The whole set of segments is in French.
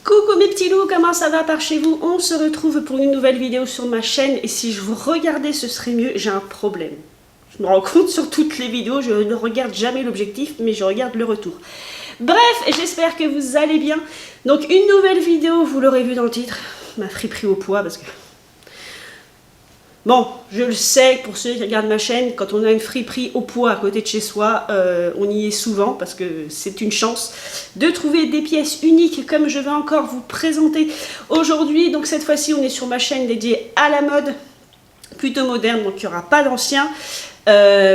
Coucou mes petits loups, comment ça va par chez vous? On se retrouve pour une nouvelle vidéo sur ma chaîne et si je vous regardais ce serait mieux, j'ai un problème. Je me rends compte sur toutes les vidéos, je ne regarde jamais l'objectif mais je regarde le retour. Bref, j'espère que vous allez bien. Donc une nouvelle vidéo, vous l'aurez vu dans le titre, ma friperie au poids parce que... Bon, je le sais, pour ceux qui regardent ma chaîne, quand on a une friperie au poids à côté de chez soi, on y est souvent parce que c'est une chance de trouver des pièces uniques comme je vais encore vous présenter aujourd'hui. Donc cette fois-ci, on est sur ma chaîne dédiée à la mode, plutôt moderne, donc il n'y aura pas d'ancien.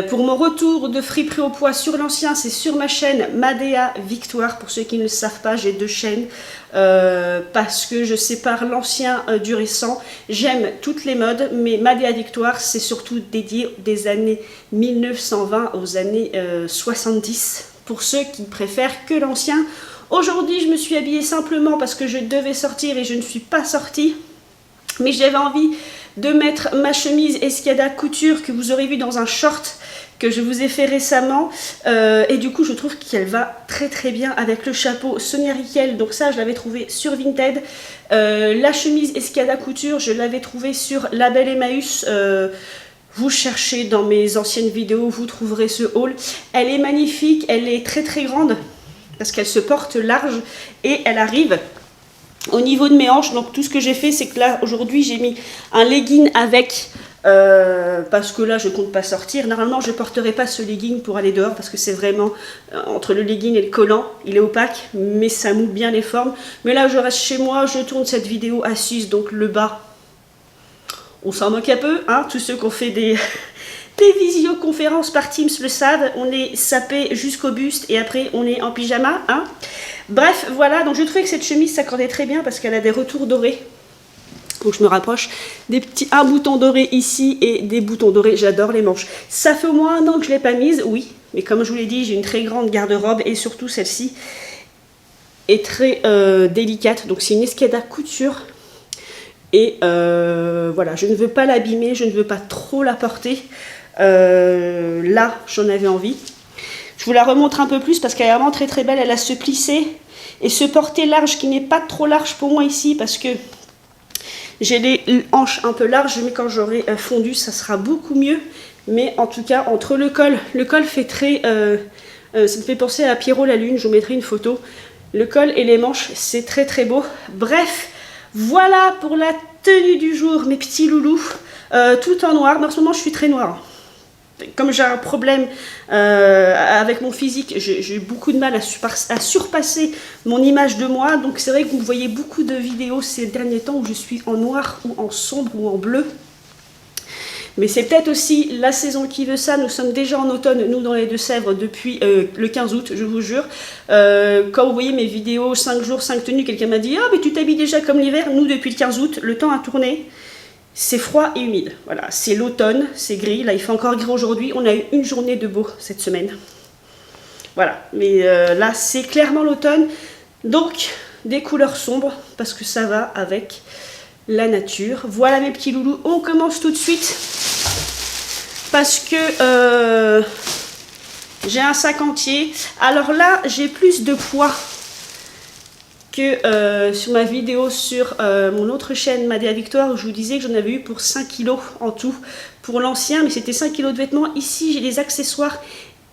Pour mon retour de friperie au poids sur l'ancien, c'est sur ma chaîne Madea Victoire. Pour ceux qui ne le savent pas, j'ai deux chaînes parce que je sépare l'ancien du récent. J'aime toutes les modes, mais Madea Victoire, c'est surtout dédié des années 1920 aux années 70. Pour ceux qui préfèrent que l'ancien. Aujourd'hui, je me suis habillée simplement parce que je devais sortir et je ne suis pas sortie. Mais j'avais envie de mettre ma chemise Escada couture que vous aurez vu dans un short que je vous ai fait récemment et du coup je trouve qu'elle va très très bien avec le chapeau Sonia Rykiel, donc ça je l'avais trouvé sur Vinted. La chemise Escada couture je l'avais trouvée sur Label Emmaüs. Vous cherchez dans mes anciennes vidéos, vous trouverez ce haul. Elle est magnifique, elle est très très grande parce qu'elle se porte large et elle arrive au niveau de mes hanches. Donc tout ce que j'ai fait, c'est que là aujourd'hui j'ai mis un legging avec parce que là je compte pas sortir. Normalement je porterai pas ce legging pour aller dehors parce que c'est vraiment entre le legging et le collant, il est opaque mais ça moule bien les formes. Mais là je reste chez moi, je tourne cette vidéo assise, donc le bas on s'en moque un peu, hein. Tous ceux qui ont fait des visioconférences par Teams le savent, on est sapé jusqu'au buste et après on est en pyjama, hein. Bref, voilà, donc je trouvais que cette chemise s'accordait très bien parce qu'elle a des retours dorés. Donc je me rapproche, un bouton doré ici et des boutons dorés, j'adore les manches. Ça fait au moins un an que je ne l'ai pas mise, oui, mais comme je vous l'ai dit, j'ai une très grande garde-robe et surtout celle-ci est très délicate. Donc c'est une Escada couture et voilà, je ne veux pas l'abîmer, je ne veux pas trop la porter. Là, j'en avais envie. Je vous la remontre un peu plus parce qu'elle est vraiment très très belle. Elle a ce plissé et ce porté large qui n'est pas trop large pour moi ici parce que j'ai les hanches un peu larges, mais quand j'aurai fondu ça sera beaucoup mieux. Mais en tout cas entre le col fait très ça me fait penser à Pierrot la Lune, je vous mettrai une photo. Le col et les manches c'est très très beau. Bref, voilà pour la tenue du jour mes petits loulous, tout en noir. Mais en ce moment je suis très noire. Comme j'ai un problème avec mon physique, j'ai beaucoup de mal à surpasser mon image de moi. Donc c'est vrai que vous voyez beaucoup de vidéos ces derniers temps où je suis en noir ou en sombre ou en bleu. Mais c'est peut-être aussi la saison qui veut ça. Nous sommes déjà en automne, nous dans les Deux-Sèvres, depuis le 15 août, je vous jure. Quand vous voyez mes vidéos 5 jours, 5 tenues, quelqu'un m'a dit « Ah, mais tu t'habilles déjà comme l'hiver ». Nous, depuis le 15 août, le temps a tourné. C'est froid et humide, voilà, c'est l'automne, c'est gris, là il fait encore gris aujourd'hui, on a eu une journée de beau cette semaine. Voilà, mais là c'est clairement l'automne, donc des couleurs sombres, parce que ça va avec la nature. Voilà mes petits loulous, on commence tout de suite, parce que j'ai un sac entier. Alors là, j'ai plus de poids que sur ma vidéo sur mon autre chaîne Madea Victoire où je vous disais que j'en avais eu pour 5 kg en tout pour l'ancien, mais c'était 5 kg de vêtements. Ici j'ai des accessoires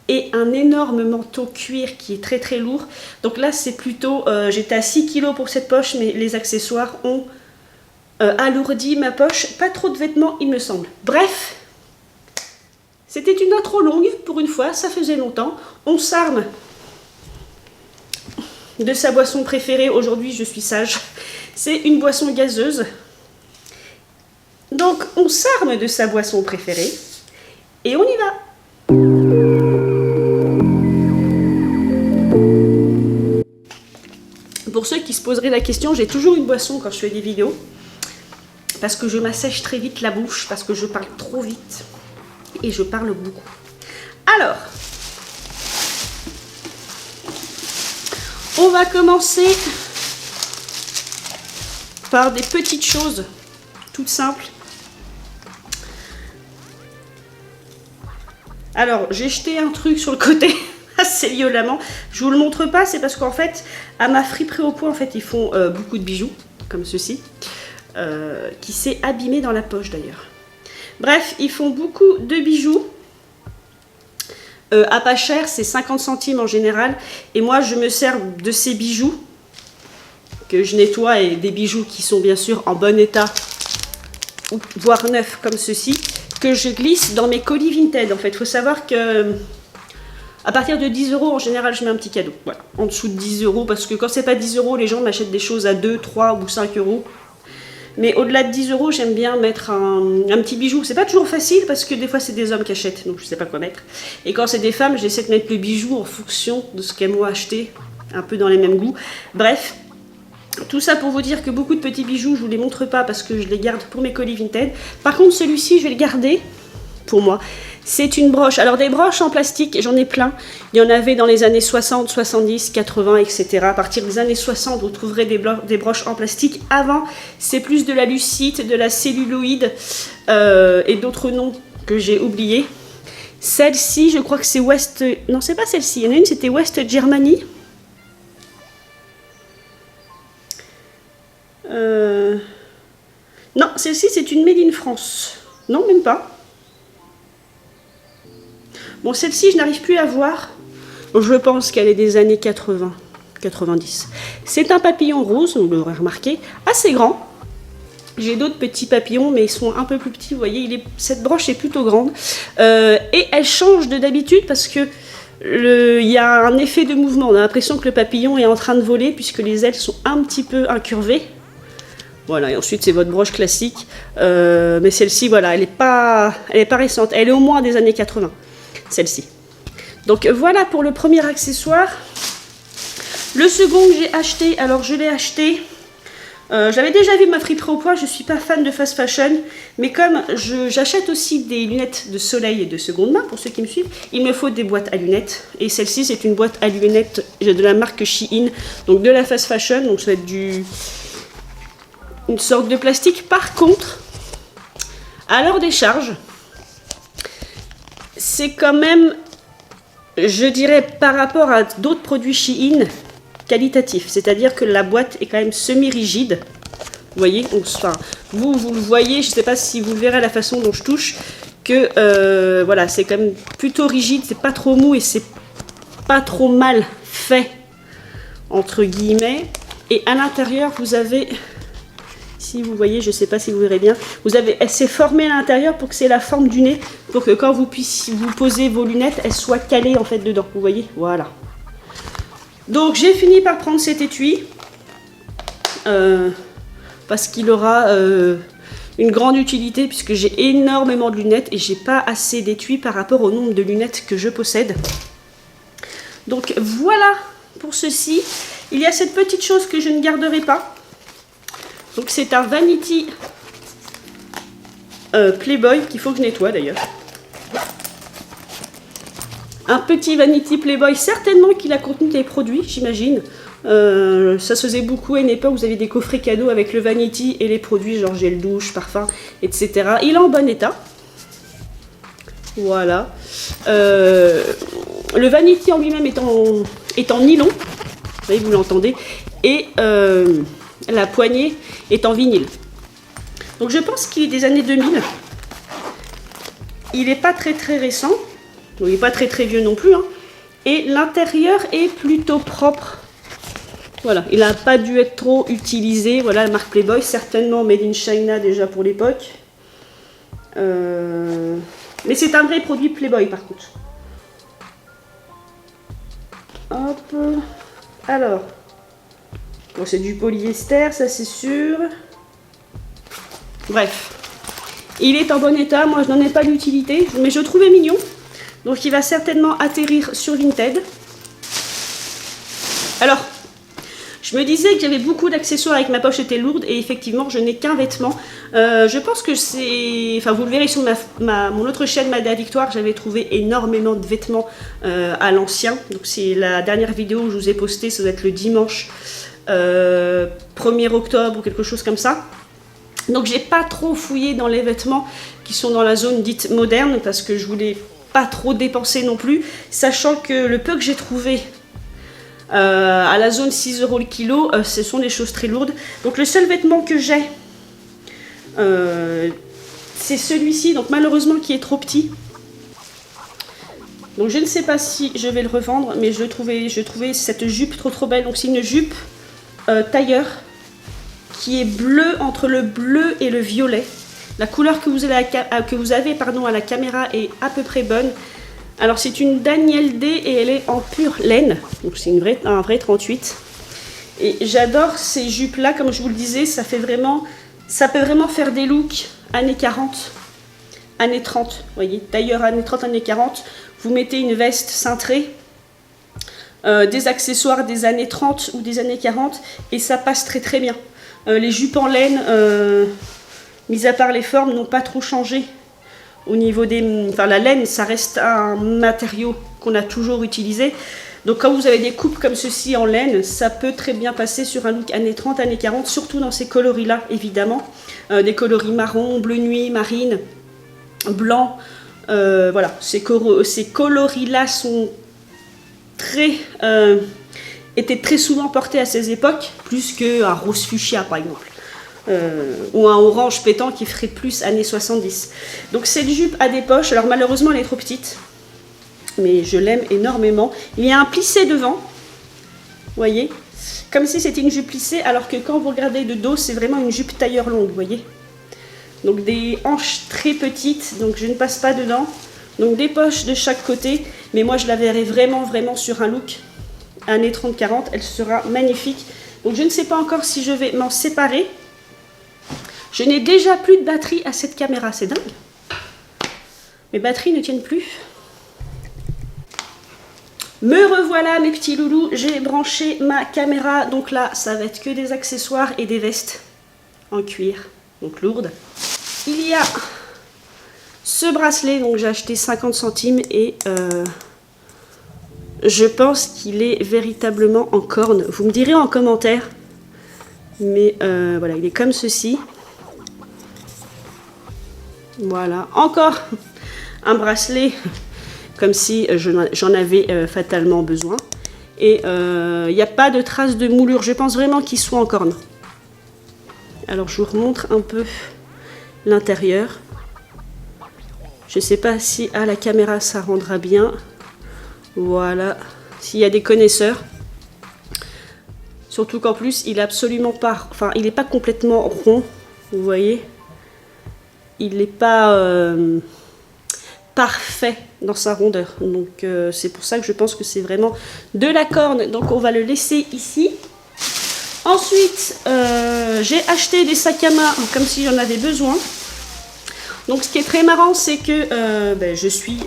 et un énorme manteau cuir qui est très très lourd. Donc là c'est plutôt, j'étais à 6 kg pour cette poche, mais les accessoires ont alourdi ma poche. Pas trop de vêtements il me semble. Bref, c'était une intro longue pour une fois, ça faisait longtemps. On s'arme de sa boisson préférée. Aujourd'hui je suis sage, c'est une boisson gazeuse, donc on s'arme de sa boisson préférée et on y va. Pour ceux qui se poseraient la question, j'ai toujours une boisson quand je fais des vidéos parce que je m'assèche très vite la bouche, parce que je parle trop vite et je parle beaucoup. Alors on va commencer par des petites choses toutes simples. Alors, j'ai jeté un truc sur le côté. assez violemment. Je vous le montre pas, c'est parce qu'en fait, à ma friperie au poids, en fait, ils font beaucoup de bijoux, comme ceci, qui s'est abîmé dans la poche d'ailleurs. Bref, ils font beaucoup de bijoux. À pas cher, c'est 50 centimes en général. Et moi, je me sers de ces bijoux que je nettoie, et des bijoux qui sont bien sûr en bon état, ou voire neufs comme ceci, que je glisse dans mes colis Vinted. En fait, il faut savoir que à partir de 10 € en général, je mets un petit cadeau. Voilà, en dessous de 10 €, parce que quand c'est pas 10 €, les gens m'achètent des choses à 2, 3 ou 5 €. Mais au-delà de 10 €, j'aime bien mettre un petit bijou. C'est pas toujours facile parce que des fois c'est des hommes qui achètent, donc je sais pas quoi mettre. Et quand c'est des femmes, j'essaie de mettre le bijou en fonction de ce qu'elles m'ont acheté, un peu dans les mêmes goûts. Bref, tout ça pour vous dire que beaucoup de petits bijoux, je vous les montre pas parce que je les garde pour mes colis Vinted. Par contre, celui-ci, je vais le garder pour moi. C'est une broche. Alors des broches en plastique, j'en ai plein. Il y en avait dans les années 60, 70, 80, etc. À partir des années 60, vous trouverez des broches en plastique. Avant, c'est plus de la lucite, de la celluloïde et d'autres noms que j'ai oubliés. Celle-ci, je crois que c'est West... Non, c'est pas celle-ci. Il y en a une, c'était West Germany. Non, celle-ci, c'est une Made in France. Non, même pas. Bon, celle-ci, je n'arrive plus à voir. Je pense qu'elle est des années 80, 90. C'est un papillon rose, vous l'aurez remarqué, assez grand. J'ai d'autres petits papillons, mais ils sont un peu plus petits. Vous voyez, cette broche est plutôt grande. Et elle change de d'habitude parce que il y a un effet de mouvement. On a l'impression que le papillon est en train de voler puisque les ailes sont un petit peu incurvées. Voilà, et ensuite c'est votre broche classique. Mais celle-ci, voilà, elle n'est pas récente. Elle est au moins des années 80. Celle-ci. Donc voilà pour le premier accessoire. Le second que j'ai acheté, alors je l'ai acheté, j'avais déjà vu ma friperie au poids, je ne suis pas fan de fast fashion, mais comme j'achète aussi des lunettes de soleil et de seconde main, pour ceux qui me suivent, il me faut des boîtes à lunettes, et celle-ci c'est une boîte à lunettes de la marque Shein, donc de la fast fashion, donc ça va être une sorte de plastique. Par contre, à leur décharge, c'est quand même, je dirais, par rapport à d'autres produits Shein, qualitatif. C'est-à-dire que la boîte est quand même semi-rigide. Vous voyez, enfin, vous le voyez, je ne sais pas si vous le verrez à la façon dont je touche, que voilà, c'est quand même plutôt rigide, c'est pas trop mou et c'est pas trop mal fait, entre guillemets. Et à l'intérieur, vous avez... Si vous voyez, je ne sais pas si vous verrez bien, elle s'est formée à l'intérieur pour que c'est la forme du nez, pour que quand vous posez vos lunettes, elles soient calées en fait dedans. Vous voyez, voilà. Donc j'ai fini par prendre cet étui parce qu'il aura une grande utilité puisque j'ai énormément de lunettes et j'ai pas assez d'étui par rapport au nombre de lunettes que je possède. Donc voilà pour ceci. Il y a cette petite chose que je ne garderai pas. Donc c'est un Vanity Playboy qu'il faut que je nettoie d'ailleurs. Un petit Vanity Playboy, certainement qu'il a contenu des produits, j'imagine. Ça se faisait beaucoup à une époque, vous avez des coffrets cadeaux avec le Vanity et les produits, genre gel douche, parfum, etc. Il est en bon état. Voilà. Le Vanity en lui-même est en nylon. Vous voyez, vous l'entendez. Et la poignée est en vinyle. Donc je pense qu'il est des années 2000. Il n'est pas très très récent. Donc, il n'est pas très très vieux non plus. Hein. Et l'intérieur est plutôt propre. Voilà, il n'a pas dû être trop utilisé. Voilà, la marque Playboy, certainement made in China déjà pour l'époque. Mais c'est un vrai produit Playboy par contre. Hop. Alors. Bon, c'est du polyester, ça c'est sûr. Bref. Il est en bon état. Moi, je n'en ai pas d'utilité. Mais je le trouvais mignon. Donc, il va certainement atterrir sur Vinted. Alors, je me disais que j'avais beaucoup d'accessoires et que ma poche était lourde. Et effectivement, je n'ai qu'un vêtement. Je pense que c'est... Enfin, vous le verrez sur mon autre chaîne, Mada Victoire. J'avais trouvé énormément de vêtements à l'ancien. Donc, c'est la dernière vidéo que je vous ai postée. Ça doit être le dimanche 1er octobre ou quelque chose comme ça. Donc, j'ai pas trop fouillé dans les vêtements qui sont dans la zone dite moderne parce que je voulais pas trop dépenser non plus, sachant que le peu que j'ai trouvé à la zone 6 € le kilo, ce sont des choses très lourdes. Donc le seul vêtement que j'ai, c'est celui-ci, donc malheureusement qui est trop petit. Donc je ne sais pas si je vais le revendre, mais je trouvais cette jupe trop belle. Donc c'est une jupe tailleur qui est bleue, entre le bleu et le violet. La couleur que vous avez, à la caméra est à peu près bonne. Alors c'est une Daniel D et elle est en pure laine, donc c'est un vrai 38. Et j'adore ces jupes là, comme je vous le disais, ça peut vraiment faire des looks années 40, années 30, vous voyez, tailleur années 30, années 40, vous mettez une veste cintrée, des accessoires des années 30 ou des années 40 et ça passe très bien. Les jupes en laine, mis à part les formes, n'ont pas trop changé. Au niveau la laine, ça reste un matériau qu'on a toujours utilisé. Donc quand vous avez des coupes comme ceci en laine, ça peut très bien passer sur un look années 30, années 40, surtout dans ces coloris-là, évidemment. Des coloris marron, bleu nuit, marine, blanc. Voilà, ces coloris-là sont étaient très souvent portés à ces époques, plus qu'un rose fuchsia par exemple. Ou un orange pétant qui ferait plus années 70. Donc cette jupe a des poches, alors malheureusement elle est trop petite, mais je l'aime énormément. Il y a un plissé devant, vous voyez, comme si c'était une jupe plissée, alors que quand vous regardez de dos, c'est vraiment une jupe tailleur longue, vous voyez. Donc des hanches très petites, donc je ne passe pas dedans. Donc des poches de chaque côté, mais moi je la verrai vraiment sur un look années 30-40, elle sera magnifique. Donc je ne sais pas encore si je vais m'en séparer. Je n'ai déjà plus de batterie à cette caméra, c'est dingue. Mes batteries ne tiennent plus. Me revoilà mes petits loulous, j'ai branché ma caméra. Donc là, ça va être que des accessoires et des vestes en cuir, donc lourdes. Il y a ce bracelet, donc j'ai acheté 50 centimes et je pense qu'il est véritablement en corne. Vous me direz en commentaire, mais voilà, il est comme ceci. Voilà, encore un bracelet comme si j'en avais fatalement besoin. Et il n'y a pas de traces de moulure, je pense vraiment qu'ils sont en corne. Alors je vous remontre un peu l'intérieur. Je ne sais pas si à la caméra ça rendra bien. Voilà, s'il y a des connaisseurs. Surtout qu'en plus il est absolument pas, enfin il n'est pas complètement rond, vous voyez. Il n'est pas parfait dans sa rondeur. Donc c'est pour ça que je pense que c'est vraiment de la corne. Donc on va le laisser ici. Ensuite, j'ai acheté des sacs à main comme si j'en avais besoin. Donc ce qui est très marrant, c'est que je suis,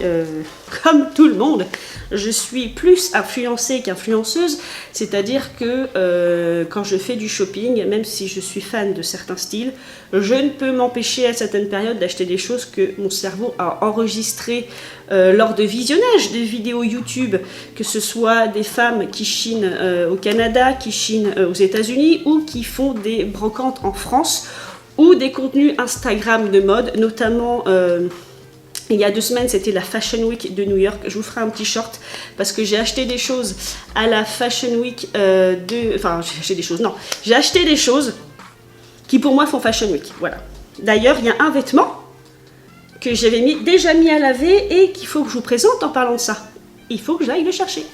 comme tout le monde, je suis plus influencée qu'influenceuse. C'est-à-dire que quand je fais du shopping, même si je suis fan de certains styles, je ne peux m'empêcher à certaines périodes d'acheter des choses que mon cerveau a enregistrées lors de visionnage de vidéos YouTube, que ce soit des femmes qui chinent au Canada, qui chinent aux États-Unis ou qui font des brocantes en France, ou des contenus Instagram de mode, notamment il y a 2 semaines c'était la Fashion Week de New York. Je vous ferai un petit short parce que j'ai acheté des choses à la Fashion Week j'ai acheté des choses qui pour moi font Fashion Week, voilà. D'ailleurs il y a un vêtement que j'avais déjà mis à laver et qu'il faut que je vous présente en parlant de ça. Il faut que j'aille le chercher.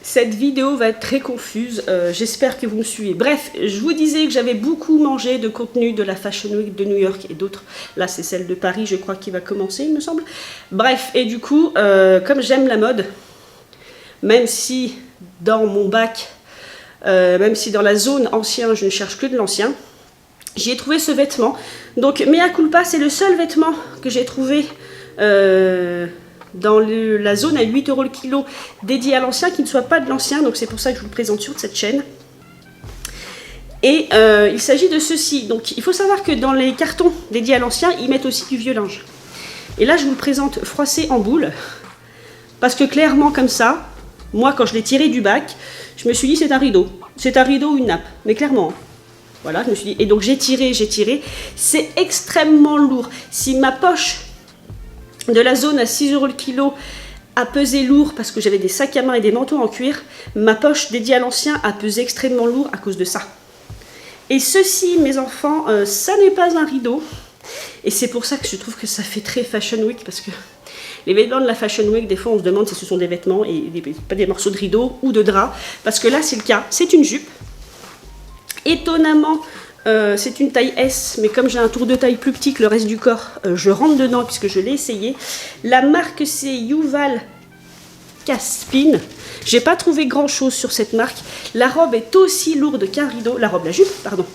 Cette vidéo va être très confuse, j'espère que vous me suivez. Bref, je vous disais que j'avais beaucoup mangé de contenu de la Fashion Week de New York et d'autres. Là, c'est celle de Paris, je crois, qui va commencer, il me semble. Bref, et du coup, comme j'aime la mode, même si dans mon bac, même si dans la zone ancien, je ne cherche que de l'ancien, j'y ai trouvé ce vêtement. Donc, mea culpa, c'est le seul vêtement que j'ai trouvé dans la zone à 8 € le kilo dédié à l'ancien, qui ne soit pas de l'ancien, donc c'est pour ça que je vous le présente sur cette chaîne. Et il s'agit de ceci. Donc il faut savoir que dans les cartons dédiés à l'ancien, ils mettent aussi du vieux linge. Et là je vous le présente froissé en boule, parce que clairement comme ça, moi quand je l'ai tiré du bac, je me suis dit c'est un rideau ou une nappe, mais clairement. Voilà, je me suis dit, et donc j'ai tiré, c'est extrêmement lourd. Si ma poche de la zone à 6 € le kilo a pesé lourd parce que j'avais des sacs à main et des manteaux en cuir. Ma poche dédiée à l'ancien a pesé extrêmement lourd à cause de ça. Et ceci, mes enfants, ça n'est pas un rideau. Et c'est pour ça que je trouve que ça fait très Fashion Week, parce que les vêtements de la Fashion Week, des fois on se demande si ce sont des vêtements et pas des morceaux de rideau ou de drap. Parce que là c'est le cas, c'est une jupe. Étonnamment, c'est une taille S, mais comme j'ai un tour de taille plus petit que le reste du corps, je rentre dedans puisque je l'ai essayé. La marque c'est Yuval Caspin. J'ai pas trouvé grand chose sur cette marque. La robe est aussi lourde qu'un rideau, la jupe, pardon,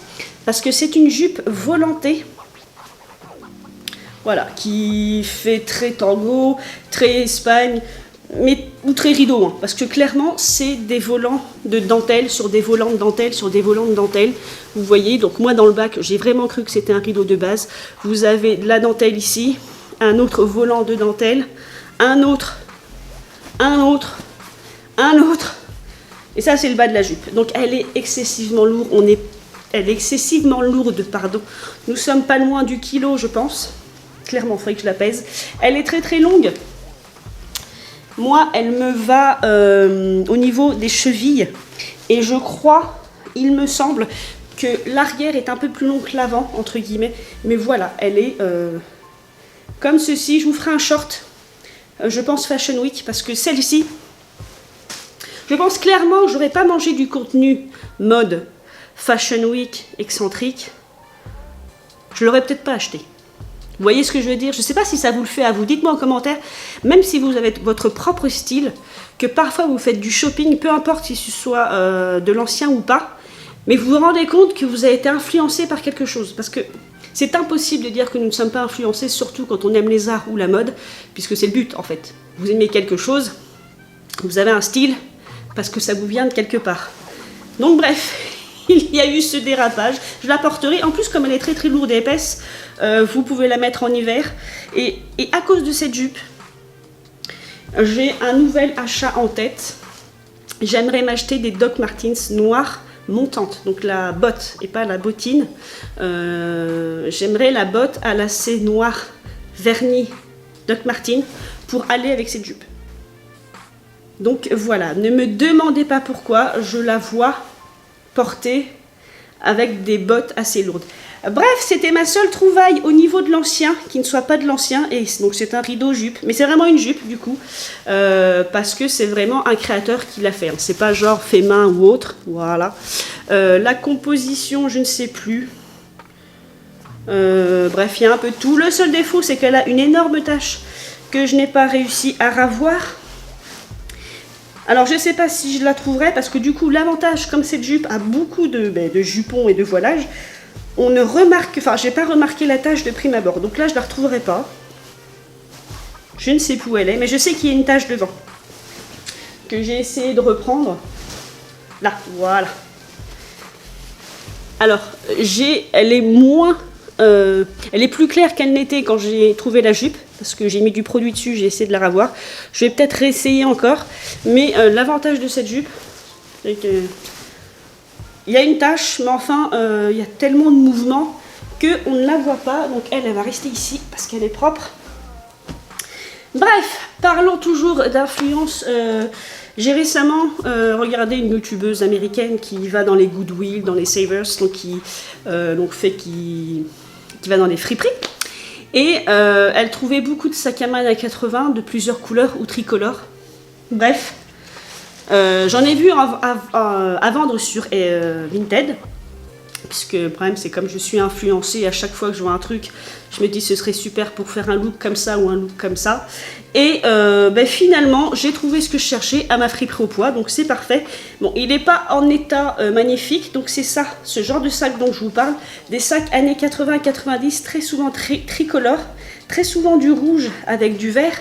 parce que c'est une jupe volantée. Voilà, qui fait très tango, très Espagne, mais ou très rideau, hein, parce que clairement c'est des volants de dentelle sur des volants de dentelle sur des volants de dentelle. Vous voyez, donc moi dans le bac j'ai vraiment cru que c'était un rideau de base. Vous avez de la dentelle ici, un autre volant de dentelle, un autre, et ça c'est le bas de la jupe. Donc elle est excessivement lourde, elle est excessivement lourde, pardon. Nous sommes pas loin du kilo, je pense. Clairement, il faudrait que je la pèse. Elle est très très longue. Moi, elle me va au niveau des chevilles. Et je crois, il me semble, que l'arrière est un peu plus long que l'avant, entre guillemets. Mais voilà, elle est comme ceci. Je vous ferai un short, je pense Fashion Week, parce que celle-ci, je pense clairement que j'aurais pas mangé du contenu mode Fashion Week excentrique. Je l'aurais peut-être pas acheté. Vous voyez ce que je veux dire? Je ne sais pas si ça vous le fait à vous. Dites-moi en commentaire, même si vous avez votre propre style, que parfois vous faites du shopping, peu importe si ce soit de l'ancien ou pas, mais vous vous rendez compte que vous avez été influencé par quelque chose. Parce que c'est impossible de dire que nous ne sommes pas influencés, surtout quand on aime les arts ou la mode, puisque c'est le but en fait. Vous aimez quelque chose, vous avez un style, parce que ça vous vient de quelque part. Donc bref, il y a eu ce dérapage. Je la porterai. En plus, comme elle est très très lourde et épaisse, vous pouvez la mettre en hiver. Et à cause de cette jupe, j'ai un nouvel achat en tête. J'aimerais m'acheter des Doc Martens noires montantes. Donc la botte et pas la bottine. J'aimerais la botte à lacets noir vernis Doc Martens pour aller avec cette jupe. Donc voilà, ne me demandez pas pourquoi, je la vois portée avec des bottes assez lourdes. Bref, c'était ma seule trouvaille au niveau de l'ancien, qui ne soit pas de l'ancien, et donc c'est un rideau jupe, mais c'est vraiment une jupe du coup, parce que c'est vraiment un créateur qui l'a fait, hein. C'est pas genre fait main ou autre, voilà. La composition, je ne sais plus. Bref, il y a un peu de tout. Le seul défaut, c'est qu'elle a une énorme tache que je n'ai pas réussi à ravoir. Alors je ne sais pas si je la trouverai, parce que du coup l'avantage, comme cette jupe a beaucoup de jupons et de voilage, on ne remarque, enfin j'ai pas remarqué la tache de prime abord, donc là je la retrouverai pas. Je ne sais plus où elle est, mais je sais qu'il y a une tache devant, que j'ai essayé de reprendre. Là, voilà. Alors, elle est moins... elle est plus claire qu'elle n'était quand j'ai trouvé la jupe, parce que j'ai mis du produit dessus, j'ai essayé de la ravoir. Je vais peut-être réessayer encore, mais l'avantage de cette jupe, c'est que il y a une tache, mais enfin, il y a tellement de mouvements qu'on ne la voit pas, donc elle va rester ici, parce qu'elle est propre. Bref, parlons toujours d'influence. J'ai récemment regardé une youtubeuse américaine qui va dans les Goodwill, dans les Savers, donc qui va dans les friperies. Et elle trouvait beaucoup de sacs à main à 80 de plusieurs couleurs ou tricolores. Bref, j'en ai vu à vendre sur Vinted. Puisque le problème c'est comme je suis influencée, à chaque fois que je vois un truc, je me dis ce serait super pour faire un look comme ça ou un look comme ça. Et finalement j'ai trouvé ce que je cherchais à ma friperie au poids, donc c'est parfait. Bon, il n'est pas en état magnifique, donc c'est ça, ce genre de sac dont je vous parle. Des sacs années 80-90, très souvent tricolores, très souvent du rouge avec du vert.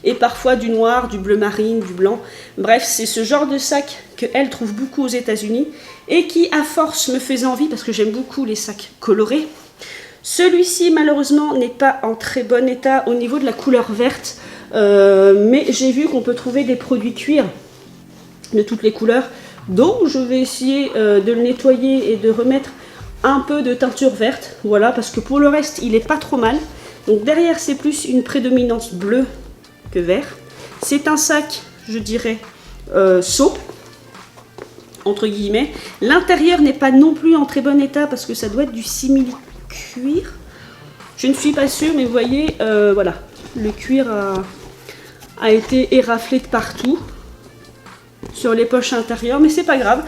Et parfois du noir, du bleu marine, du blanc. Bref, c'est ce genre de sac qu'elle trouve beaucoup aux États-Unis et qui, à force, me faisait envie parce que j'aime beaucoup les sacs colorés. Celui-ci, malheureusement, n'est pas en très bon état au niveau de la couleur verte, mais j'ai vu qu'on peut trouver des produits cuir de toutes les couleurs, donc je vais essayer de le nettoyer et de remettre un peu de teinture verte, voilà, parce que pour le reste, il n'est pas trop mal. Donc derrière, c'est plus une prédominance bleue que vert. C'est un sac, je dirais, seau, entre guillemets. L'intérieur n'est pas non plus en très bon état parce que ça doit être du simili-cuir. Je ne suis pas sûre, mais vous voyez, voilà, le cuir a été éraflé de partout sur les poches intérieures, mais c'est pas grave.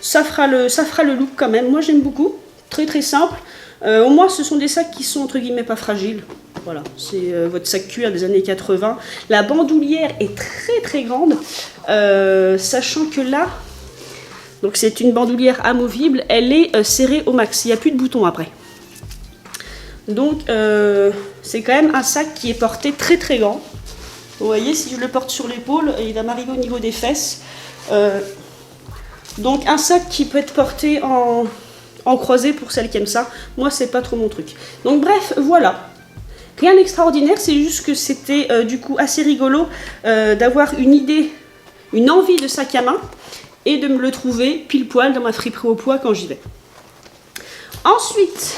Ça fera le look quand même. Moi, j'aime beaucoup. Très très simple. Au moins, ce sont des sacs qui sont entre guillemets pas fragiles. Voilà, c'est votre sac cuir des années 80. La bandoulière est très très grande, sachant que là, donc c'est une bandoulière amovible, elle est serrée au max. Il n'y a plus de boutons après. Donc c'est quand même un sac qui est porté très très grand. Vous voyez, si je le porte sur l'épaule, il va m'arriver au niveau des fesses. Donc un sac qui peut être porté en croisé pour celles qui aiment ça. Moi, c'est pas trop mon truc. Donc bref, voilà. Rien d'extraordinaire, c'est juste que c'était du coup assez rigolo d'avoir une idée, une envie de sac à main et de me le trouver pile poil dans ma friperie au poids quand j'y vais. Ensuite,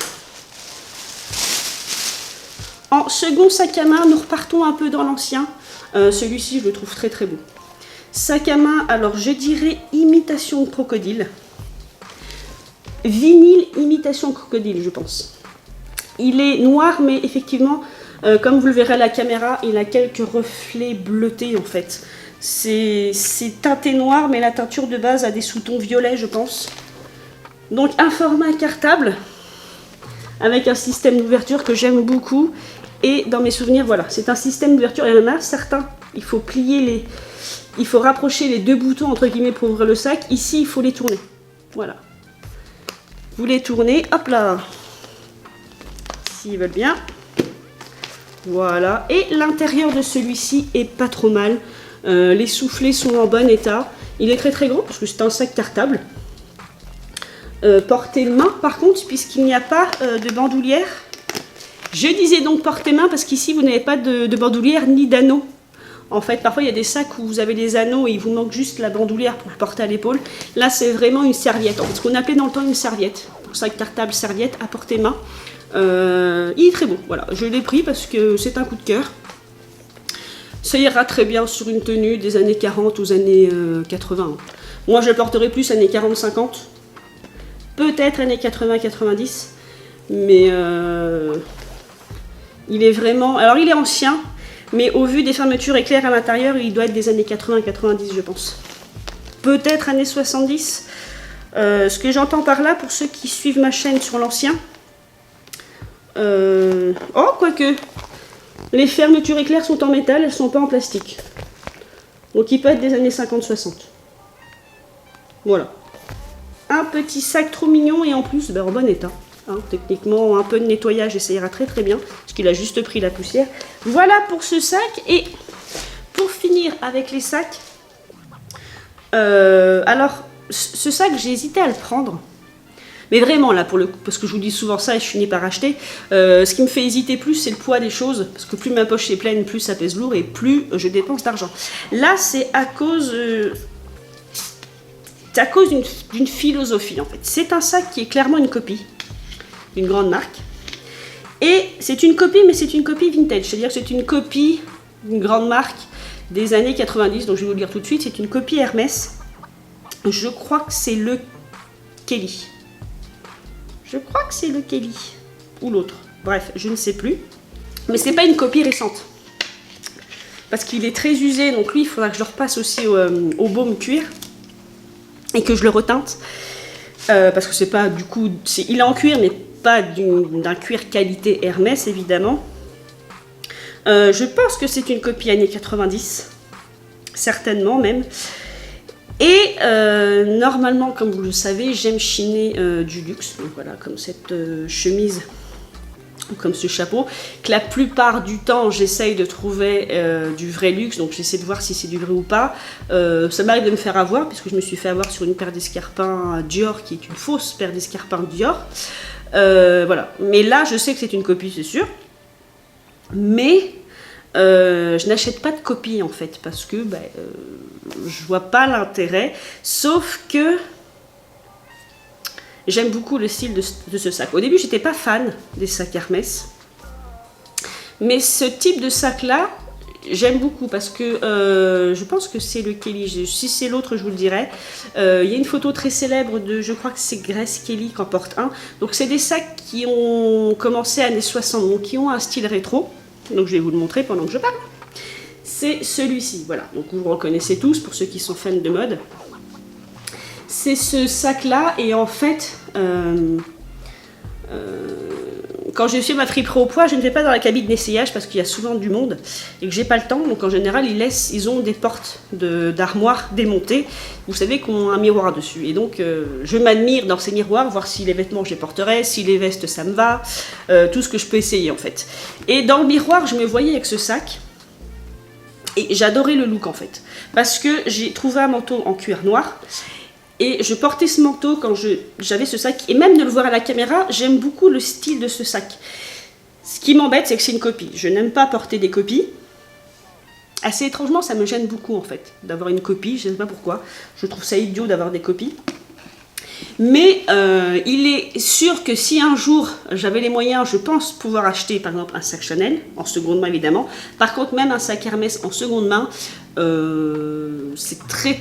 en second sac à main, nous repartons un peu dans l'ancien. Celui-ci, je le trouve très très beau. Sac à main, alors je dirais imitation de crocodile. Vinyle imitation crocodile, je pense. Il est noir, mais effectivement, comme vous le verrez à la caméra, il a quelques reflets bleutés en fait. C'est teinté noir, mais la teinture de base a des sous-tons violets, je pense. Donc un format cartable, avec un système d'ouverture que j'aime beaucoup. Et dans mes souvenirs, voilà, c'est un système d'ouverture. Il y en a certains, il faut plier il faut rapprocher les deux boutons entre guillemets pour ouvrir le sac. Ici, il faut les tourner. Voilà. Vous les tournez, hop là. S'ils veulent bien. Voilà. Et l'intérieur de celui-ci est pas trop mal. Les soufflets sont en bon état. Il est très très grand parce que c'est un sac cartable. Portée main par contre, puisqu'il n'y a pas de bandoulière. Je disais donc portée main parce qu'ici vous n'avez pas de bandoulière ni d'anneau. En fait, parfois il y a des sacs où vous avez des anneaux et il vous manque juste la bandoulière pour le porter à l'épaule. Là, c'est vraiment une serviette. En fait, ce qu'on appelait dans le temps une serviette. Pour sac cartable, serviette à portée main. Il est très beau. Voilà, je l'ai pris parce que c'est un coup de cœur. Ça ira très bien sur une tenue des années 40 aux années 80. Moi, je le porterai plus années 40-50. Peut-être années 80-90. Mais il est vraiment... Alors, il est ancien. Mais au vu des fermetures éclairs à l'intérieur, il doit être des années 80-90, je pense. Peut-être années 70. Ce que j'entends par là, pour ceux qui suivent ma chaîne sur l'ancien... Oh, quoique... Les fermetures éclairs sont en métal, elles ne sont pas en plastique. Donc il peut être des années 50-60. Voilà. Un petit sac trop mignon et en plus en bon état. Hein, techniquement, un peu de nettoyage et ça ira très très bien. Parce qu'il a juste pris la poussière. Voilà pour ce sac. Et pour finir avec les sacs. Alors, ce sac, j'ai hésité à le prendre. Mais vraiment, là, parce que je vous dis souvent ça et je finis par acheter, ce qui me fait hésiter plus, c'est le poids des choses. Parce que plus ma poche est pleine, plus ça pèse lourd et plus je dépense d'argent. Là, c'est à cause d'une philosophie, en fait. C'est un sac qui est clairement une copie d'une grande marque. Et c'est une copie, mais c'est une copie vintage. C'est-à-dire que c'est une copie d'une grande marque des années 90. Donc, je vais vous le dire tout de suite. C'est une copie Hermès. Je crois que c'est le Kelly. Je crois que c'est le Kelly ou l'autre. Bref, je ne sais plus. Mais c'est pas une copie récente. Parce qu'il est très usé. Donc lui, il faudra que je le repasse aussi au baume cuir. Et que je le reteinte. Parce que c'est pas du coup... il est en cuir, mais pas d'un cuir qualité Hermès, évidemment. Je pense que c'est une copie années 90. Certainement même. Et normalement, comme vous le savez, j'aime chiner du luxe. Donc voilà, comme cette chemise ou comme ce chapeau, que la plupart du temps, j'essaye de trouver du vrai luxe. Donc j'essaie de voir si c'est du vrai ou pas. Ça m'arrive de me faire avoir, puisque je me suis fait avoir sur une paire d'escarpins Dior, qui est une fausse paire d'escarpins Dior. Voilà. Mais là, je sais que c'est une copie, c'est sûr. Mais... je n'achète pas de copie en fait parce que je vois pas l'intérêt, sauf que j'aime beaucoup le style de ce sac. Au début j'étais pas fan des sacs Hermès, Mais ce type de sac-là, j'aime beaucoup parce que je pense que c'est le Kelly. Si c'est l'autre, je vous le dirai. Il y a une photo très célèbre de, je crois que c'est Grace Kelly qui en porte un. Donc c'est des sacs qui ont commencé années 60, donc qui ont un style rétro. Donc je vais vous le montrer pendant que je parle. C'est celui-ci, voilà. Donc vous reconnaissez tous pour ceux qui sont fans de mode. C'est ce sac-là et en fait... quand je fais ma friperie au poids, je ne vais pas dans la cabine d'essayage parce qu'il y a souvent du monde et que j'ai pas le temps. Donc en général, ils ont des portes d'armoire démontées. Vous savez qu'on a un miroir dessus. Et donc je m'admire dans ces miroirs, voir si les vêtements je les porterai, si les vestes ça me va, tout ce que je peux essayer en fait. Et dans le miroir, je me voyais avec ce sac et j'adorais le look en fait. Parce que j'ai trouvé un manteau en cuir noir. Et je portais ce manteau quand j'avais ce sac. Et même de le voir à la caméra, j'aime beaucoup le style de ce sac. Ce qui m'embête, c'est que c'est une copie. Je n'aime pas porter des copies. Assez étrangement, ça me gêne beaucoup en fait, d'avoir une copie. Je ne sais pas pourquoi. Je trouve ça idiot d'avoir des copies. Mais il est sûr que si un jour j'avais les moyens, je pense pouvoir acheter par exemple un sac Chanel, en seconde main évidemment. Par contre, même un sac Hermès en seconde main, c'est très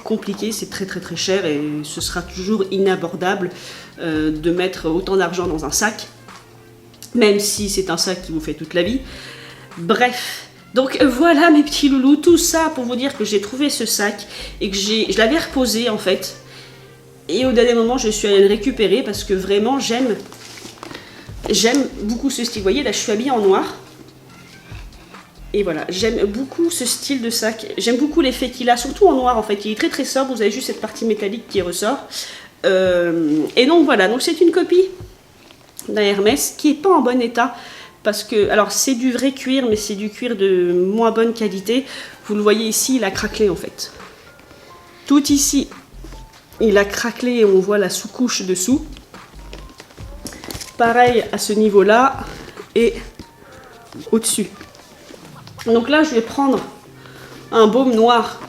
compliqué, c'est très cher et ce sera toujours inabordable de mettre autant d'argent dans un sac, même si c'est un sac qui vous fait toute la vie. Bref. Donc voilà mes petits loulous, tout ça pour vous dire que j'ai trouvé ce sac et que je l'avais reposé en fait. Et au dernier moment, je suis allée le récupérer parce que vraiment, j'aime beaucoup ce style. Vous voyez, là, je suis habillée en noir. Et voilà, j'aime beaucoup ce style de sac. J'aime beaucoup l'effet qu'il a, surtout en noir, en fait. Il est très sobre. Vous avez juste cette partie métallique qui ressort. Et donc, voilà. Donc, c'est une copie d'un Hermès qui n'est pas en bon état. Parce que, alors, c'est du vrai cuir, mais c'est du cuir de moins bonne qualité. Vous le voyez ici, il a craquelé, en fait. Tout ici... il a craquelé et on voit la sous-couche dessous. Pareil à ce niveau-là et au-dessus. Donc là, je vais prendre un baume noir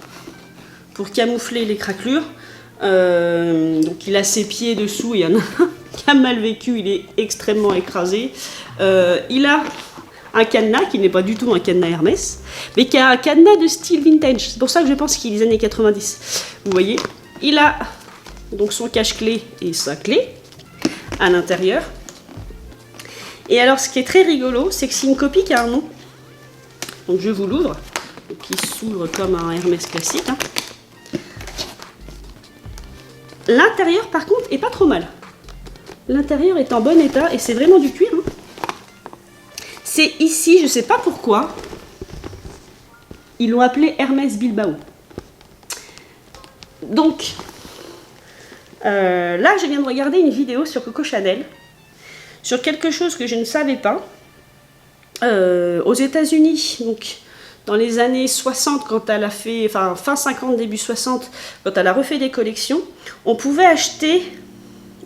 pour camoufler les craquelures. Donc il a ses pieds dessous, il y en a un qui a mal vécu, il est extrêmement écrasé. Il a un cadenas qui n'est pas du tout un cadenas Hermès, mais qui a un cadenas de style vintage. C'est pour ça que je pense qu'il est des années 90. Vous voyez, il a... donc son cache-clé et sa clé à l'intérieur. Et alors ce qui est très rigolo, c'est que c'est une copie qui a un nom. Donc je vous l'ouvre. Donc il s'ouvre comme un Hermès classique. Hein. L'intérieur par contre est pas trop mal. L'intérieur est en bon état et c'est vraiment du cuir. Hein. C'est ici, je sais pas pourquoi, ils l'ont appelé Hermès Bilbao. Donc... là, je viens de regarder une vidéo sur Coco Chanel, sur quelque chose que je ne savais pas. Aux États-Unis, donc dans les années 60, quand elle a fait, enfin fin 50, début 60, quand elle a refait des collections, on pouvait acheter,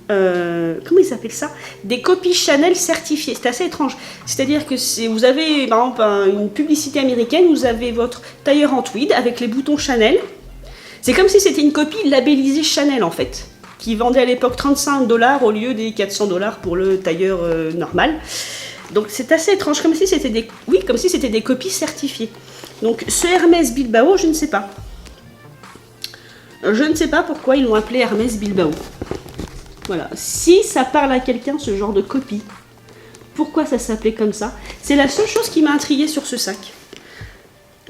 comment ils appellent ça, des copies Chanel certifiées. C'est assez étrange. C'est-à-dire que vous avez, par exemple, une publicité américaine, vous avez votre tailleur en tweed avec les boutons Chanel. C'est comme si c'était une copie labellisée Chanel en fait, qui vendait à l'époque 35 $ au lieu des 400 $ pour le tailleur normal. Donc c'est assez étrange, comme si c'était des... oui, comme si c'était des copies certifiées. Donc ce Hermès Bilbao, je ne sais pas. Je ne sais pas pourquoi ils l'ont appelé Hermès Bilbao. Voilà. Si ça parle à quelqu'un, ce genre de copie, pourquoi ça s'appelait comme ça? C'est la seule chose qui m'a intriguée sur ce sac.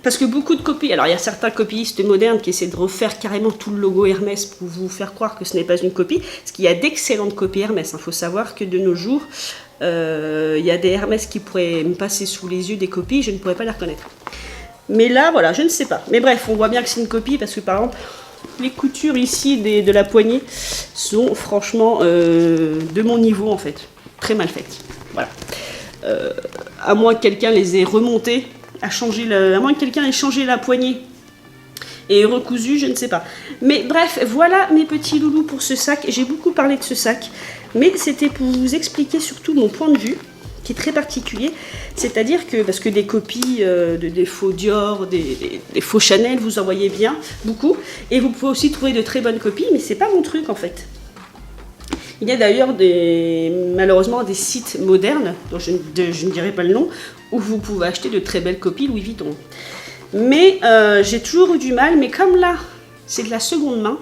Parce que beaucoup de copies, alors il y a certains copyistes modernes qui essaient de refaire carrément tout le logo Hermès pour vous faire croire que ce n'est pas une copie, parce qu'il y a d'excellentes copies Hermès. Il faut savoir que de nos jours, il y a des Hermès qui pourraient me passer sous les yeux des copies, je ne pourrais pas les reconnaître. Mais là, voilà, je ne sais pas. Mais bref, on voit bien que c'est une copie, parce que par exemple, les coutures ici de la poignée sont franchement de mon niveau en fait, très mal faites. Voilà. À moins que quelqu'un les ait remontées, à moins que quelqu'un ait changé la poignée et recousu, je ne sais pas. Mais bref, voilà mes petits loulous pour ce sac. J'ai beaucoup parlé de ce sac, mais c'était pour vous expliquer surtout mon point de vue, qui est très particulier. C'est-à-dire que, parce que des copies, des faux Dior, des faux Chanel, vous en voyez bien, beaucoup. Et vous pouvez aussi trouver de très bonnes copies, mais c'est pas mon truc en fait. Il y a d'ailleurs malheureusement des sites modernes, dont je ne dirai pas le nom, où vous pouvez acheter de très belles copies Louis Vuitton. Mais j'ai toujours eu du mal, mais comme là, c'est de la seconde main,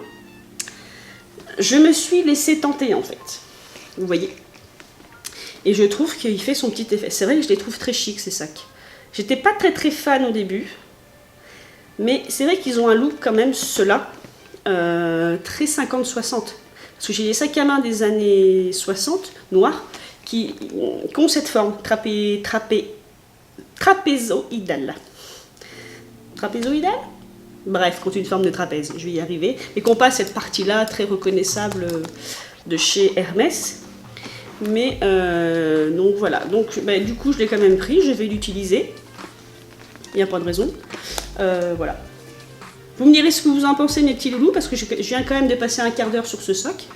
je me suis laissée tenter en fait. Vous voyez? Et je trouve qu'il fait son petit effet. C'est vrai que je les trouve très chics ces sacs. J'étais pas très fan au début, mais c'est vrai qu'ils ont un look quand même, ceux-là, très 50-60. Parce que j'ai des sacs à main des années 60, noirs, qui ont cette forme, trapézoïdale. Trapézoïdale? Bref, qui ont une forme de trapèze, je vais y arriver. Et qu'on passe cette partie-là, très reconnaissable de chez Hermès. Mais, donc voilà. Donc, du coup, je l'ai quand même pris, je vais l'utiliser. Il n'y a pas de raison. Voilà. Vous me direz ce que vous en pensez, mes petits loulous, parce que je viens quand même de passer un quart d'heure sur ce sac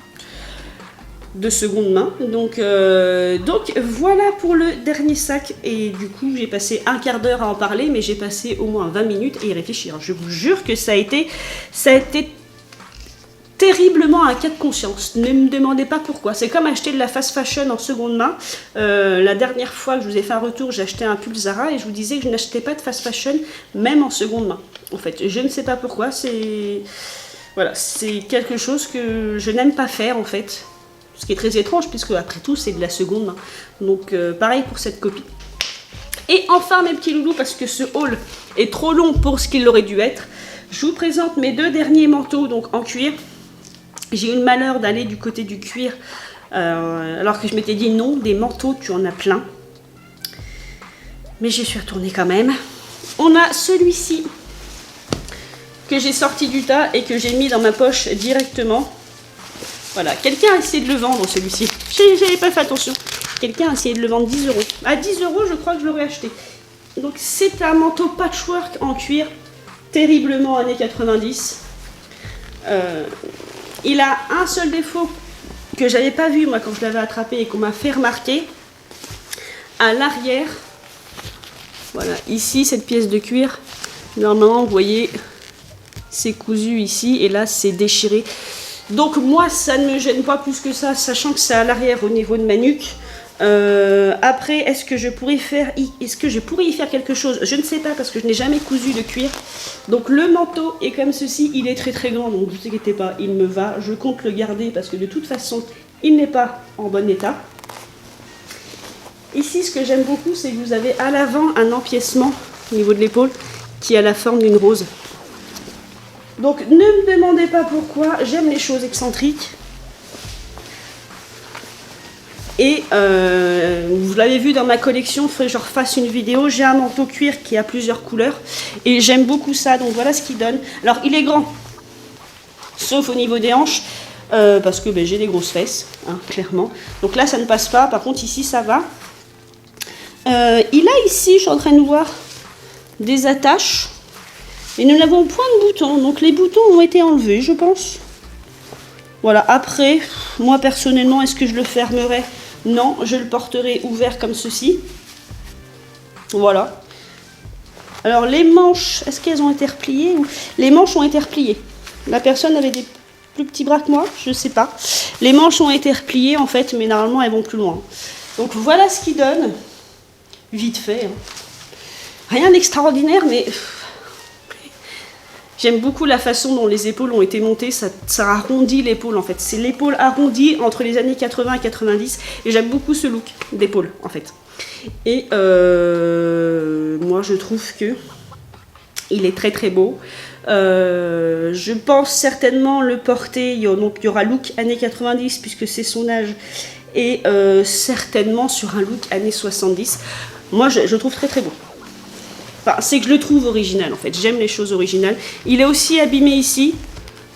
de seconde main. Donc voilà pour le dernier sac. Et du coup, j'ai passé un quart d'heure à en parler, mais j'ai passé au moins 20 minutes à y réfléchir. Je vous jure que ça a été terriblement un cas de conscience. Ne me demandez pas pourquoi. C'est comme acheter de la fast fashion en seconde main. La dernière fois que je vous ai fait un retour, j'ai acheté un pull Zara et je vous disais que je n'achetais pas de fast fashion, même en seconde main. En fait, je ne sais pas pourquoi. Voilà, c'est quelque chose que je n'aime pas faire en fait. Ce qui est très étrange puisque après tout, c'est de la seconde main. Donc pareil pour cette copie. Et enfin mes petits loulous, parce que ce haul est trop long pour ce qu'il aurait dû être, je vous présente mes deux derniers manteaux donc en cuir. J'ai eu le malheur d'aller du côté du cuir, alors que je m'étais dit non, des manteaux, tu en as plein. Mais j'y suis retournée quand même. On a celui-ci que j'ai sorti du tas et que j'ai mis dans ma poche directement. Voilà, quelqu'un a essayé de le vendre celui-ci. J'avais pas fait attention. Quelqu'un a essayé de le vendre 10 €. À 10 €, je crois que je l'aurais acheté. Donc c'est un manteau patchwork en cuir, terriblement années 90. Il a un seul défaut que j'avais pas vu moi quand je l'avais attrapé et qu'on m'a fait remarquer. À l'arrière, voilà, ici cette pièce de cuir, normalement vous voyez, c'est cousu ici et là c'est déchiré. Donc moi ça ne me gêne pas plus que ça, sachant que c'est à l'arrière au niveau de ma nuque. Après, est-ce que je pourrais y faire quelque chose? Je ne sais pas parce que je n'ai jamais cousu de cuir. Donc le manteau est comme ceci, il est très grand, donc ne vous inquiétez pas, il me va. Je compte le garder parce que de toute façon, il n'est pas en bon état. Ici, ce que j'aime beaucoup, c'est que vous avez à l'avant un empiècement au niveau de l'épaule qui a la forme d'une rose. Donc ne me demandez pas pourquoi, j'aime les choses excentriques. Et vous l'avez vu dans ma collection, il faudrait que je refasse une vidéo. J'ai un manteau cuir qui a plusieurs couleurs et j'aime beaucoup ça. Donc voilà ce qu'il donne. Alors il est grand, sauf au niveau des hanches, parce que j'ai des grosses fesses, hein, clairement. Donc là ça ne passe pas. Par contre ici ça va. Il a ici, je suis en train de voir, des attaches. Et nous n'avons point de boutons. Donc les boutons ont été enlevés, je pense. Voilà, après, moi personnellement, est-ce que je le fermerai? Non, je le porterai ouvert comme ceci. Voilà. Alors les manches, est-ce qu'elles ont été repliées? Les manches ont été repliées. La personne avait des plus petits bras que moi, je ne sais pas. Les manches ont été repliées en fait, mais normalement elles vont plus loin. Donc voilà ce qu'il donne. Vite fait. Hein. Rien d'extraordinaire, mais... J'aime beaucoup la façon dont les épaules ont été montées, ça arrondit l'épaule en fait. C'est l'épaule arrondie entre les années 80 et 90 et j'aime beaucoup ce look d'épaule en fait. Et moi je trouve que il est très beau. Je pense certainement le porter, donc il y aura look années 90 puisque c'est son âge et certainement sur un look années 70. Moi je trouve très beau. Enfin, c'est que je le trouve original en fait, j'aime les choses originales. Il est aussi abîmé ici,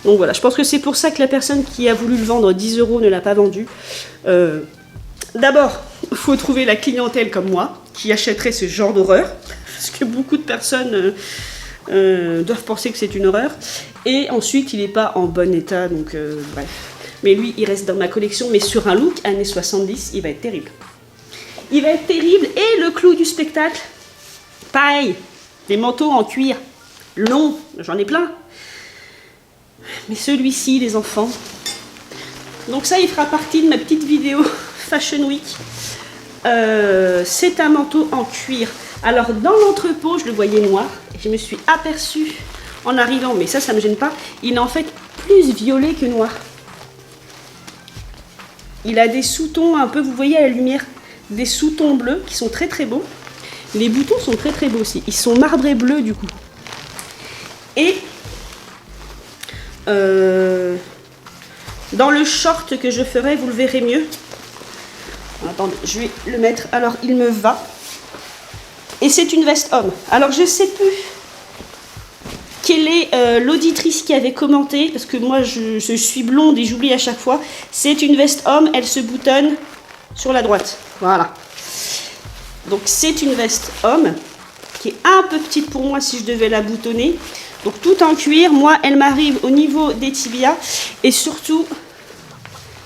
donc voilà, je pense que c'est pour ça que la personne qui a voulu le vendre 10 € ne l'a pas vendu. D'abord, il faut trouver la clientèle comme moi, qui achèterait ce genre d'horreur, parce que beaucoup de personnes doivent penser que c'est une horreur. Et ensuite, il n'est pas en bon état, donc bref. Mais lui, il reste dans ma collection, mais sur un look années 70, il va être terrible. Il va être terrible, et le clou du spectacle, pareil, des manteaux en cuir long, j'en ai plein. Mais celui-ci, les enfants, Donc ça, il fera partie de ma petite vidéo Fashion Week. C'est un manteau en cuir. Alors dans l'entrepôt, je le voyais noir. Je me suis aperçue en arrivant, mais ça ne me gêne pas, il est en fait plus violet que noir. Il a des sous-tons un peu, vous voyez à la lumière, des sous-tons bleus qui sont très très beaux. Les boutons sont très très beaux aussi. Ils sont marbrés bleus du coup. Et dans le short que je ferai, vous le verrez mieux. Attendez, je vais le mettre. Alors, il me va. Et c'est une veste homme. Alors, je ne sais plus quelle est l'auditrice qui avait commenté, parce que moi, je suis blonde et j'oublie à chaque fois. C'est une veste homme, elle se boutonne sur la droite. Voilà. Donc, c'est une veste homme qui est un peu petite pour moi si je devais la boutonner. Donc, tout en cuir. Moi, elle m'arrive au niveau des tibias. Et surtout,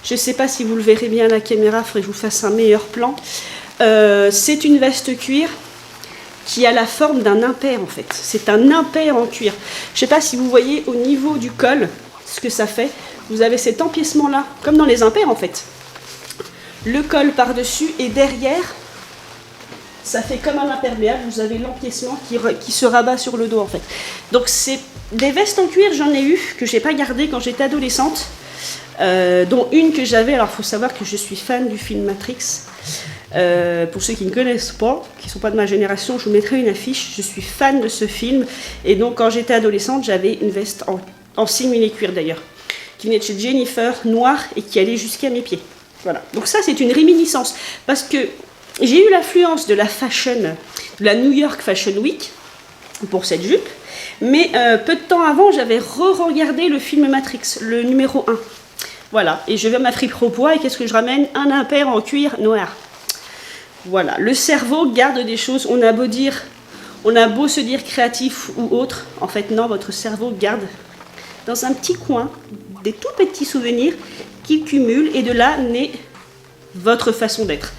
je ne sais pas si vous le verrez bien à la caméra, il faudrait que je vous fasse un meilleur plan. C'est une veste cuir qui a la forme d'un impair en fait. C'est un impair en cuir. Je ne sais pas si vous voyez au niveau du col ce que ça fait. Vous avez cet empiècement là, comme dans les impairs en fait. Le col par-dessus et derrière, ça fait comme un imperméable. Vous avez l'empiècement qui se rabat sur le dos en fait. Donc c'est des vestes en cuir, j'en ai eu, que je n'ai pas gardées quand j'étais adolescente. Dont une que j'avais, alors il faut savoir que je suis fan du film Matrix. Pour ceux qui ne connaissent pas, qui ne sont pas de ma génération, je vous mettrai une affiche. Je suis fan de ce film. Et donc, quand j'étais adolescente, j'avais une veste en simili-cuir d'ailleurs, qui venait de chez Jennifer, noire, et qui allait jusqu'à mes pieds. Voilà. Donc ça, c'est une réminiscence. Parce que j'ai eu l'influence de la fashion, de la New York Fashion Week, pour cette jupe. Mais peu de temps avant, j'avais re-regardé le film Matrix, le numéro 1. Voilà. Et je vais à ma friperie au poids, et qu'est-ce que je ramène? Un impair en cuir noir. Voilà, le cerveau garde des choses, on a beau se dire créatif ou autre, en fait non, votre cerveau garde dans un petit coin des tout petits souvenirs qu'il cumule et de là naît votre façon d'être.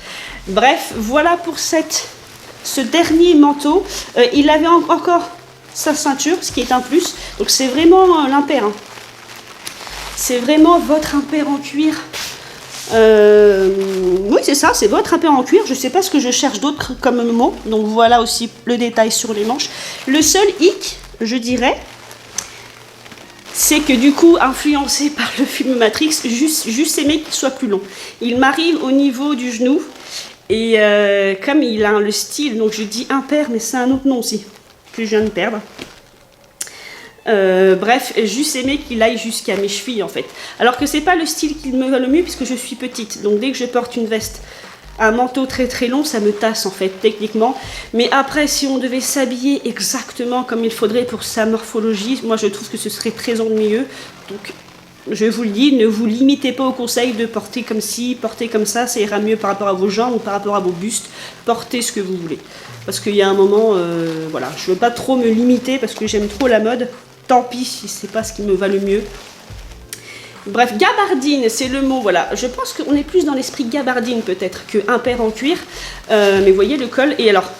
Bref, voilà pour ce dernier manteau. Il avait encore sa ceinture, ce qui est un plus, donc c'est vraiment l'impair. Hein. C'est vraiment votre impair en cuir. Oui, c'est ça, c'est votre impair en cuir. Je ne sais pas ce que je cherche d'autre comme mot. Donc voilà aussi le détail sur les manches. Le seul hic, je dirais, c'est que du coup, influencé par le film Matrix, juste aimé qu'il soit plus long. Il m'arrive au niveau du genou. Et comme il a le style, donc je dis impair, mais c'est un autre nom aussi, que je viens de perdre. Bref, juste aimé qu'il aille jusqu'à mes chevilles en fait. Alors que c'est pas le style qui me va le mieux puisque je suis petite. Donc dès que je porte une veste, un manteau très très long, ça me tasse en fait techniquement. Mais après, si on devait s'habiller exactement comme il faudrait pour sa morphologie, moi je trouve que ce serait très ennuyeux. Donc je vous le dis, ne vous limitez pas au conseil de porter comme ci, porter comme ça ira mieux par rapport à vos jambes ou par rapport à vos bustes. Portez ce que vous voulez. Parce qu'il y a un moment, voilà, je veux pas trop me limiter parce que j'aime trop la mode. Tant pis si c'est pas ce qui me va le mieux. Bref, gabardine, c'est le mot, voilà. Je pense qu'on est plus dans l'esprit gabardine peut-être que impair en cuir. Mais vous voyez le col. Et alors,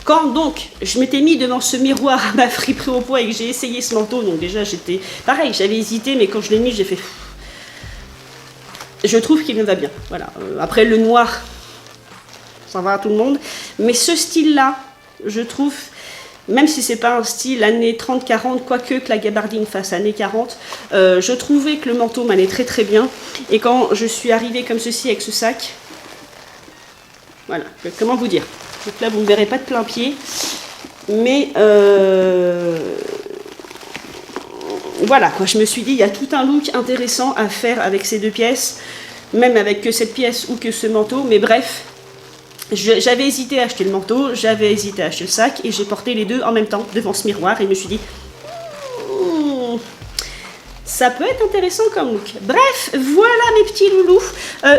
quand donc je m'étais mis devant ce miroir à ma friperie au poids et que j'ai essayé ce manteau, donc déjà j'étais... Pareil, j'avais hésité, mais quand je l'ai mis, j'ai fait... Je trouve qu'il me va bien, voilà. Après le noir, ça va à tout le monde. Mais ce style-là, je trouve... Même si c'est pas un style années 30-40, quoique que la gabardine fasse années 40, je trouvais que le manteau m'allait très très bien. Et quand je suis arrivée comme ceci avec ce sac, voilà, comment vous dire. Donc là vous ne verrez pas de plein pied, mais voilà quoi, je me suis dit il y a tout un look intéressant à faire avec ces deux pièces, même avec que cette pièce ou que ce manteau, mais bref. J'avais hésité à acheter le manteau, j'avais hésité à acheter le sac et j'ai porté les deux en même temps devant ce miroir et je me suis dit ça peut être intéressant comme look. Bref, voilà mes petits loulous,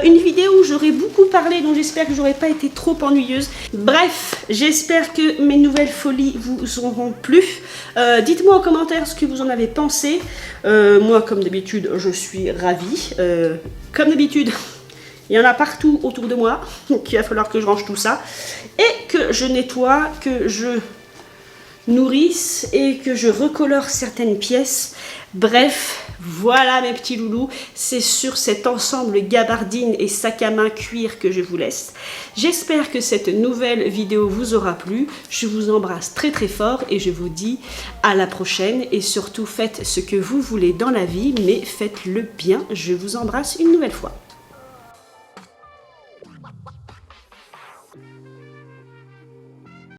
une vidéo où j'aurais beaucoup parlé, donc j'espère que j'aurais pas été trop ennuyeuse. Bref, j'espère que mes nouvelles folies vous auront plu. Dites-moi en commentaire ce que vous en avez pensé. Moi, comme d'habitude, je suis ravie. Comme d'habitude, il y en a partout autour de moi, donc il va falloir que je range tout ça. Et que je nettoie, que je nourrice et que je recolore certaines pièces. Bref, voilà mes petits loulous, c'est sur cet ensemble gabardine et sac à main cuir que je vous laisse. J'espère que cette nouvelle vidéo vous aura plu. Je vous embrasse très très fort et je vous dis à la prochaine. Et surtout, faites ce que vous voulez dans la vie, mais faites-le bien. Je vous embrasse une nouvelle fois.